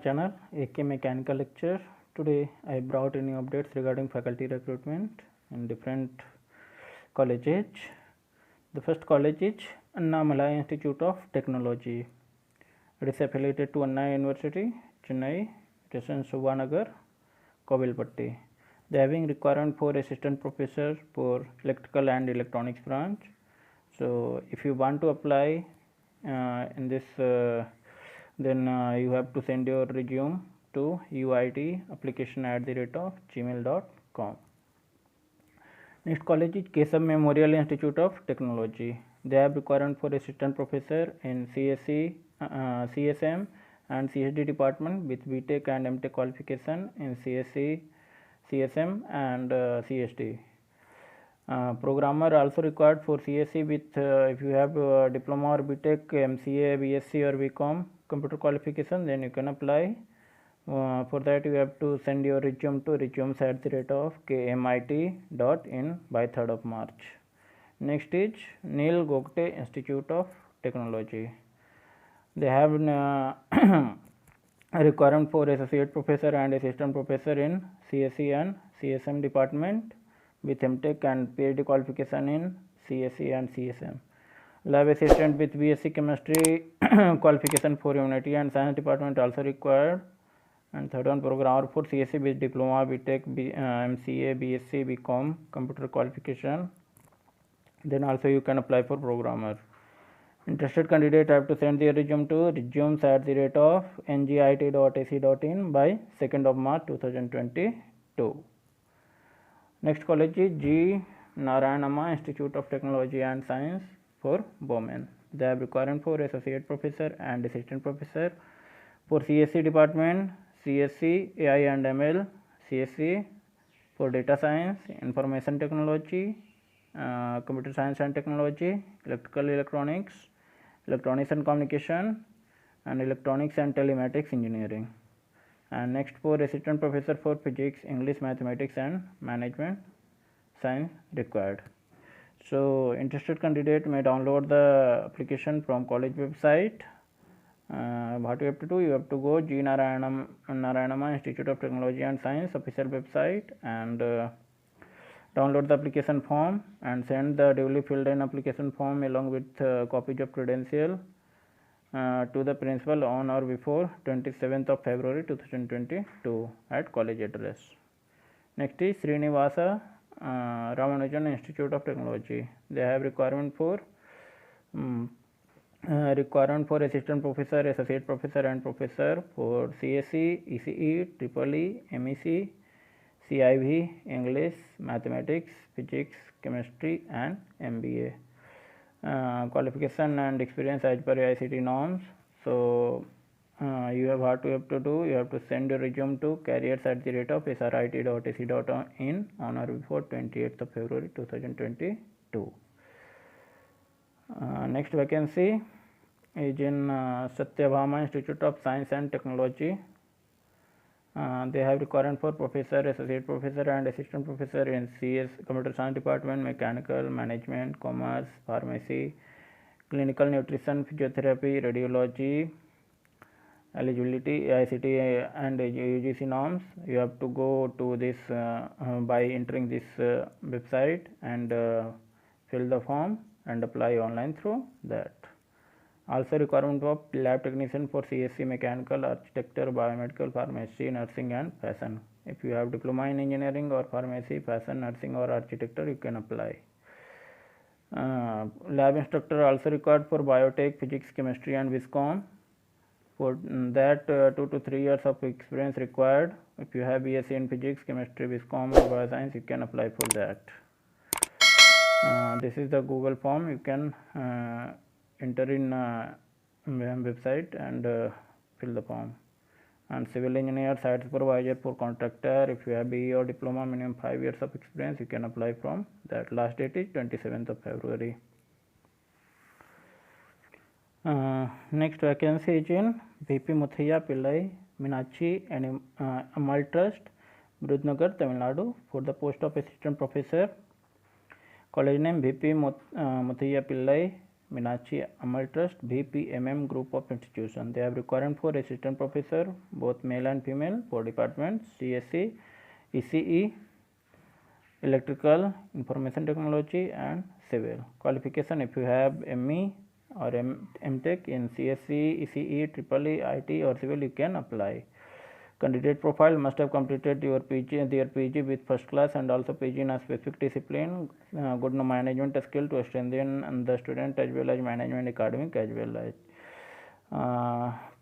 channel AK Mechanical Lecture. Today I brought any updates regarding faculty recruitment in different colleges. The first college is Annamalai Institute of Technology. It is affiliated to Anna University, Chennai, it is in Subhanagar, Kovilpatti. They are having requirement for assistant professor for electrical and electronics branch. So if you want to apply in this then you have to send your resume to uitapplication@gmail.com. Next college is Kesam Memorial Institute of Technology. They have requirement for assistant professor in CSC, CSM and CSD department with BTech and MTech qualification in CSC, CSM and CSD. Programmer also required for CSC with if you have diploma or BTech, MCA, BSc or BCom computer qualification, then you can apply. For that you have to send your resume to resumes@kmit.in by 3rd of March. Next is Neil Gogte Institute of Technology. They have a requirement for associate professor and assistant professor in CSC and CSM department with MTech and PhD qualification in CSC and CSM. Lab assistant with BSc chemistry qualification for humanity and science department also required. And third one, programmer for CSC with diploma, BTech, MCA, BSc, BCom computer qualification. Then also you can apply for programmer. Interested candidate have to send their resume to resumes@ngit.ac.in by 2nd of March 2022. Next college is G. Narayanama Institute of Technology and Science for Women. They have requirement for associate professor and assistant professor for CSC department, CSC, AI and ML, CSC for data science, information technology, computer science and technology, electrical electronics, electronics and communication, and electronics and telematics engineering. And next for assistant professor for physics, English, mathematics and management science required. So interested candidate may download the application from college website. What you have to do, you have to go G. Narayanama Institute of Technology and Science official website and download the application form and send the duly filled in application form along with copies of credential to the principal on or before 27th of February 2022 at college address. Next is Srinivasa Ramanujan Institute of Technology. They have requirement for assistant professor, associate professor and professor for CSC, ECE, EEE, MEC, CIV, English, mathematics, physics, chemistry and MBA. Qualification and experience as per ICT norms. So you have what you have to do, you have to send your resume to careers@psrit.ac.in on or before 28th of February 2022. Next vacancy is in Satyabhama Institute of Science and Technology. They have requirement for professor, associate professor and assistant professor in CS, computer science department, mechanical, management, commerce, pharmacy, clinical nutrition, physiotherapy, radiology. Eligibility ICT and UGC norms. You have to go to this by entering this website and fill the form and apply online through that. Also requirement of lab technician for CSC, mechanical, architecture, biomedical, pharmacy, nursing and fashion. If you have diploma in engineering or pharmacy, fashion, nursing or architecture, you can apply. Lab instructor also required for biotech, physics, chemistry and viscom. For that 2 to 3 years of experience required. If you have BSc in physics, chemistry, viscom or bioscience, you can apply for that. This is the Google form. You can enter in website and fill the form. And civil engineer, site supervisor for contractor, if you have BE or diploma, minimum 5 years of experience, you can apply from that. Last date is 27th of February. Next vacancy is in VP Muthaiya Pillai Meenakshi Animal Trust, Virudhunagar, Tamil Nadu, for the post of assistant professor. College name VP Muthaiya Pillai Meenakshi Amal Trust, BPMM Group of Institutions. They have requirement for assistant professor, both male and female, for departments CSE, ECE, Electrical, Information Technology, and Civil. Qualification: if you have ME or MTech in CSE, ECE, EEE, IT, or Civil, you can apply. Candidate profile: must have completed their PG with first class and also PG in a specific discipline. Good management skill to strengthen the student as well as management academic as well as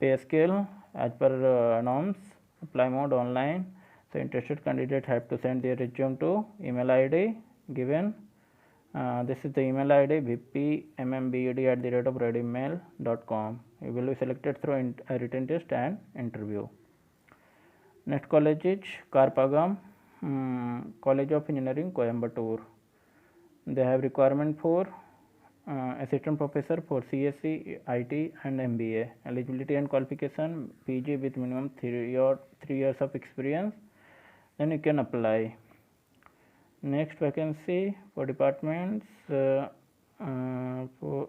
pay scale as per norms. Apply mode: online. So interested candidate have to send their resume to email ID given. This is the email ID vpmmbed@readymail.com. You will be selected through a written test and interview. Next college is Karpagam College of Engineering, Coimbatore. They have requirement for assistant professor for CSE, IT, and MBA. Eligibility and qualification: PG with minimum 3 years of experience. Then you can apply. Next vacancy for departments for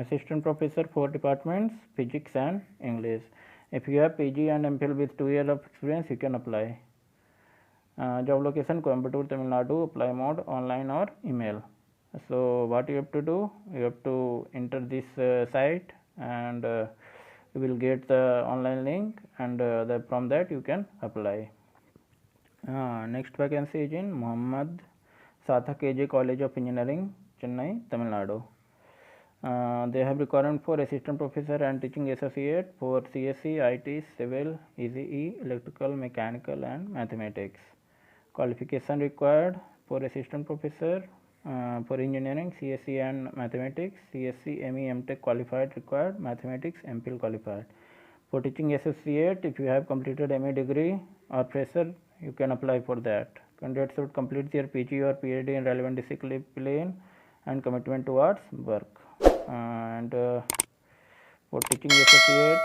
assistant professor for departments physics and English. If you have PG and MPhil with 2 years of experience, you can apply. Job location: Coimbatore, Tamil Nadu. Apply mode: online or email. So what you have to do, you have to enter this site and you will get the online link, and from that you can apply. Next vacancy is in Muhammad Sathak AJ College of Engineering, Chennai, Tamil Nadu. They have requirement for assistant professor and teaching associate for CSE, IT, Civil, ECE, Electrical, Mechanical, and Mathematics. Qualification required for assistant professor for engineering: CSE and Mathematics, CSE, ME, MTech qualified required, Mathematics, MPhil qualified. For teaching associate, if you have completed MA degree or fresher, you can apply for that. Candidates should complete their PG or PhD in relevant discipline and commitment towards work. And for teaching associate,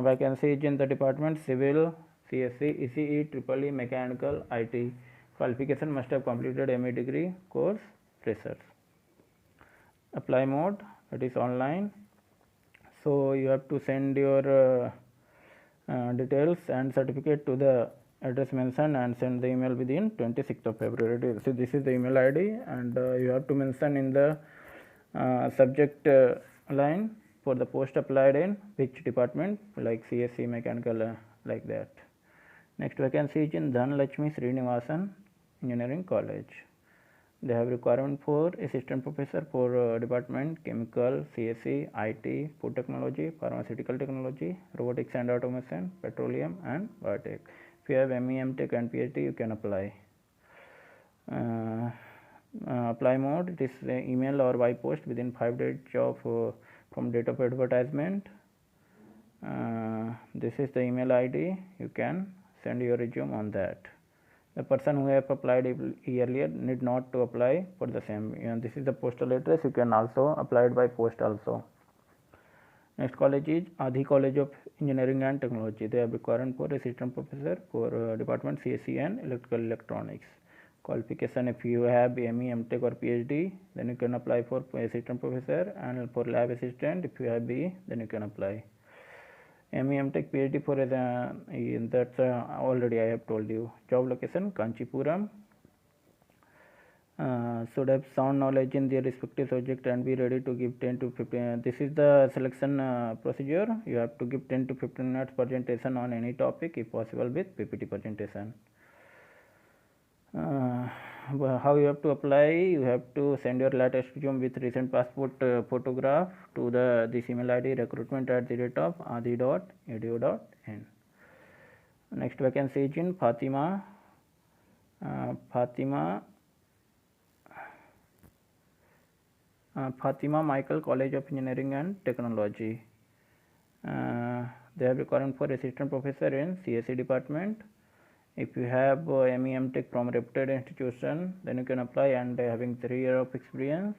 vacancy is in the department Civil, CSE, ECE, EEE, Mechanical, IT. Qualification: must have completed MA degree course, freshers. Apply mode: it is online. So you have to send your details and certificate to the address mentioned and send the email within 26th of February. So this is the email ID, and you have to mention in the subject line for the post applied in which department, like CSE, Mechanical, like that. Next vacancy is in Dhanlakshmi Srinivasa Engineering College. They have requirement for assistant professor for department Chemical, CSE, IT, Food Technology, Pharmaceutical Technology, Robotics and Automation, Petroleum, and Biotech. If you have ME, MTech, and PhD, you can apply. Apply mode: it is email or by post within 5 days of from date of advertisement. This is the email ID. You can send your resume on that. The person who have applied earlier need not to apply for the same. This is the postal address. You can also apply it by post also. Next college is Adhi College of Engineering and Technology. They have requirement for assistant professor for department CSE and Electrical Electronics. Qualification: if you have ME, MTech, or PhD, then you can apply for assistant professor, and for lab assistant, if you have BE, then you can apply. ME, MTech, PhD for that's already I have told you. Job location: Kanchipuram. Should have sound knowledge in their respective subject and be ready to give 10 to 15. This is the selection procedure. You have to give 10 to 15 minutes presentation on any topic, if possible with PPT presentation. How you have to apply: you have to send your latest resume with recent passport photograph to this email ID recruitment@adhi.edu.in. Next vacancy is in Fatima Michael College of Engineering and Technology. They have requirement for assistant professor in CSE department. If you have ME, MTech from reputed institution, then you can apply, and having 3 years of experience.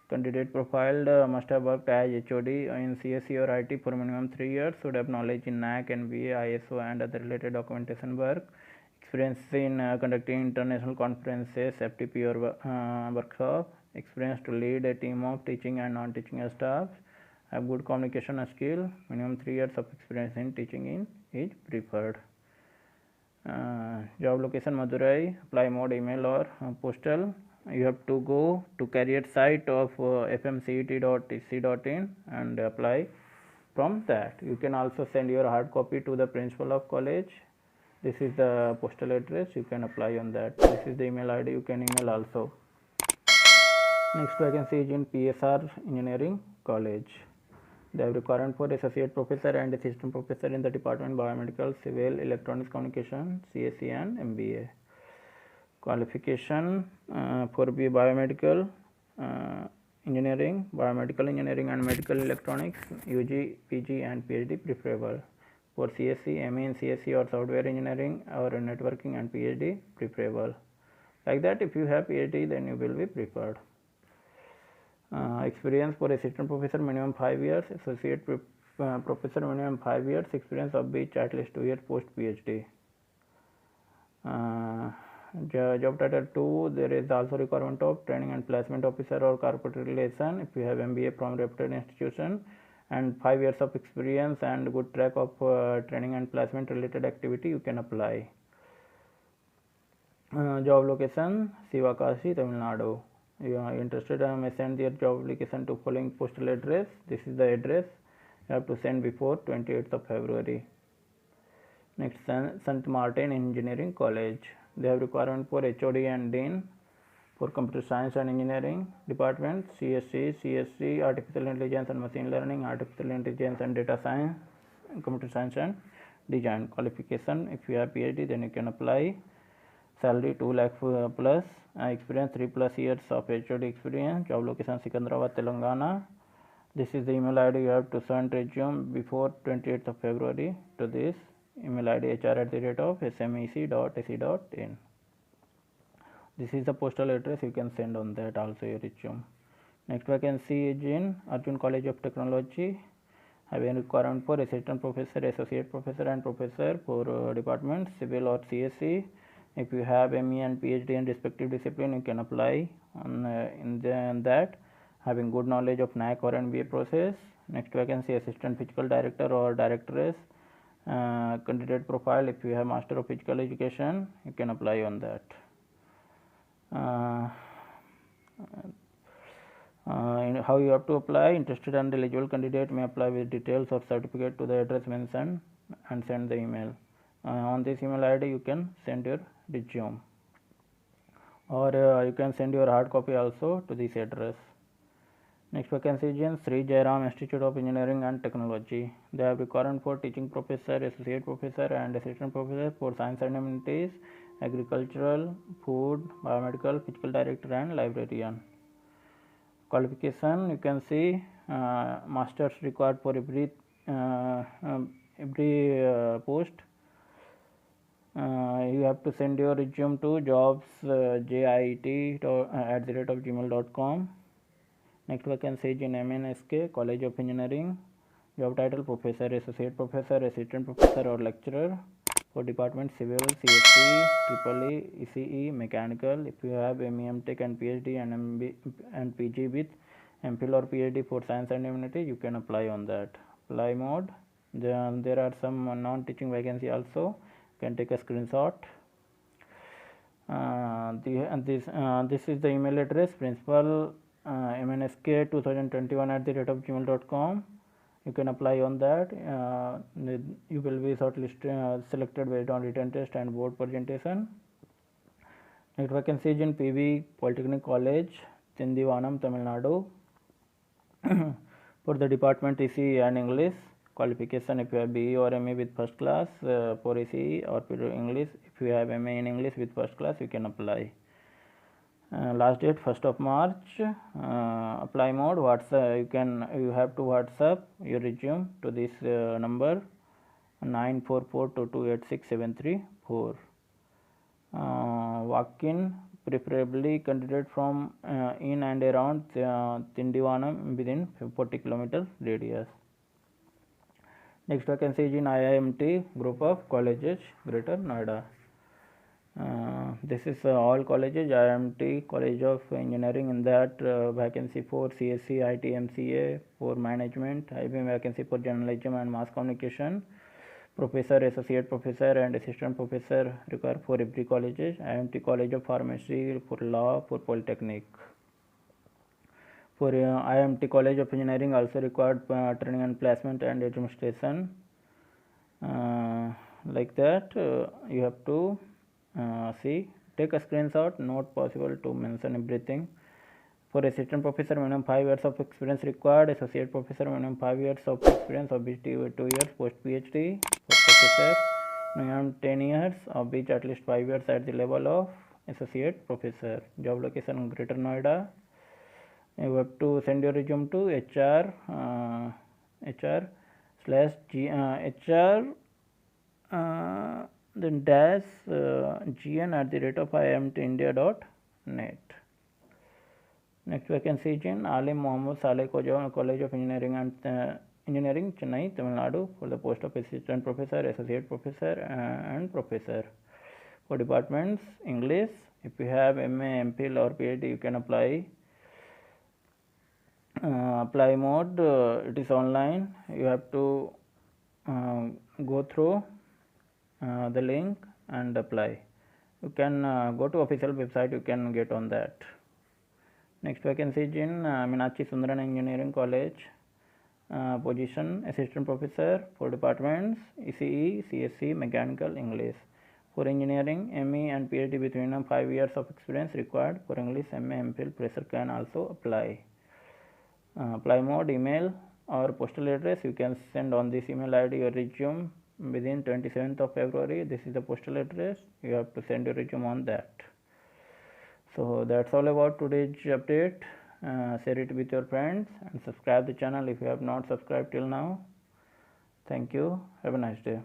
Candidate profile: must have worked as HOD in CSE or IT for minimum 3 years, should have knowledge in NAC, NBA, ISO, and other related documentation work, experience in conducting international conferences, FTP or workshop, experience to lead a team of teaching and non-teaching staff, have good communication skill, minimum 3 years of experience in teaching is preferred. Job location Madurai, apply mode email or postal. You have to go to career site of fmcet.tc.in and apply from that. You can also send your hard copy to the principal of college. This is the postal address, you can apply on that. This is the email ID, you can email also. Next vacancy is in Psr Engineering College. They have requirement for associate professor and assistant professor in the department biomedical, civil, electronics communication, CSE and MBA. Qualification for biomedical engineering, biomedical engineering and medical electronics, UG, PG and PhD preferable. For CSE, ME in CSE or software engineering or networking and PhD preferable. Like that, if you have PhD, then you will be preferred. Experience for assistant professor minimum 5 years, associate professor minimum 5 years, experience of which at least 2 years post PhD. Job title 2, there is also requirement of training and placement officer or corporate relation if you have MBA from reputed institution and 5 years of experience and good track of training and placement related activity, you can apply. Job location Sivakasi, Tamil Nadu. You are interested, may send your job application to following postal address. This is the address you have to send before 28th of February. Next, St. Martin Engineering College. They have requirement for HOD and Dean for computer science and engineering department, CSC, artificial intelligence and machine learning, artificial intelligence and data science, computer science and design. Qualification, if you have PhD, then you can apply. Salary 2 lakh plus, experience 3+ years of HOD experience. Job location Secunderabad, Telangana. This is the email ID you have to send resume before 28th of February to this email ID hr@smec.ac.in. This is the postal address, you can send on that also your resume. Next vacancy is in Arjun College of Technology. Having requirement for assistant professor, associate professor and professor for department civil or CSE. If you have ME and PhD in respective discipline, you can apply on in that. Having good knowledge of NAC or NBA process. Next vacancy assistant physical director or directoress. Candidate profile, if you have master of physical education, you can apply on that. How you have to apply? Interested and eligible candidate may apply with details of certificate to the address mentioned and send the email. On this email ID you can send your resume, or you can send your hard copy also to this address. Next vacancy is in Sri Jairam Institute of Engineering and Technology. They have requirement for teaching professor, associate professor and assistant professor for science and humanities, agricultural, food, biomedical, physical director and librarian. Qualification, you can see masters required for every post. You have to send your resume to jobs@gmail.com. Next vacancy is in MNSK College of Engineering. Job title professor, associate professor, assistant professor or lecturer for department civil, CSE, EEE, ECE, mechanical. If you have MEM Tech and PhD and MB and PG with MPhil or PhD for science and humanity, you can apply on that. Apply mode. There are some non-teaching vacancy also. You can take a screenshot. This is the email address principal mnsk2021@gmail.com. You can apply on that. You will be selected based on written test and board presentation. Next vacancy is in PV Polytechnic College, Tindivanam, Tamil Nadu. For the department ECE and English. Qualification, if you have BE or ME with first class for ECE or English. If you have MA in English with first class, you can apply. Last date 1st of March. Apply mode, you have to WhatsApp your resume to this number 944228673. Walk-in, preferably candidate from in and around Tindivanam within 40 km radius. Next vacancy is in IIMT group of colleges, Greater Noida. This is all colleges. IMT College of Engineering, in that vacancy for CSC, IT, MCA for management, IBM vacancy for journalism and mass communication, professor, associate professor and assistant professor required for every colleges. IMT College of Pharmacy for law, for polytechnic. For IMT College of Engineering also required training and placement and administration. Like that, you have to see, take a screenshot, not possible to mention everything. For assistant professor, minimum 5 years of experience required. Associate professor, minimum 5 years of experience, of which 2 years post PhD. For professor, minimum 10 years, of which at least 5 years at the level of associate professor. Job location Greater Noida. You have to send your resume to HR then dash gn@iimtindia.net. Next vacancy is in Alim Mohammed Saleh College of Engineering and Engineering, Chennai, Tamil Nadu, for the post of assistant professor, associate professor and professor. For departments, English. If you have MA, MPhil or PhD, you can apply. Apply mode, it is online. You have to go through the link and apply. You can go to official website, you can get on that. Next vacancy is in Meenakshi Sundaran Engineering College, position assistant professor. For departments, ECE, CSC, mechanical, English. For engineering, ME and PhD with minimum 5 years of experience required. For English, MA, MPhil, fresher can also apply. Apply mode, email or postal address. You can send on this email ID your resume within 27th of February. This is the postal address. You have to send your resume on that. So that's all about today's update. Share it with your friends and subscribe the channel if you have not subscribed till now. Thank you. Have a nice day.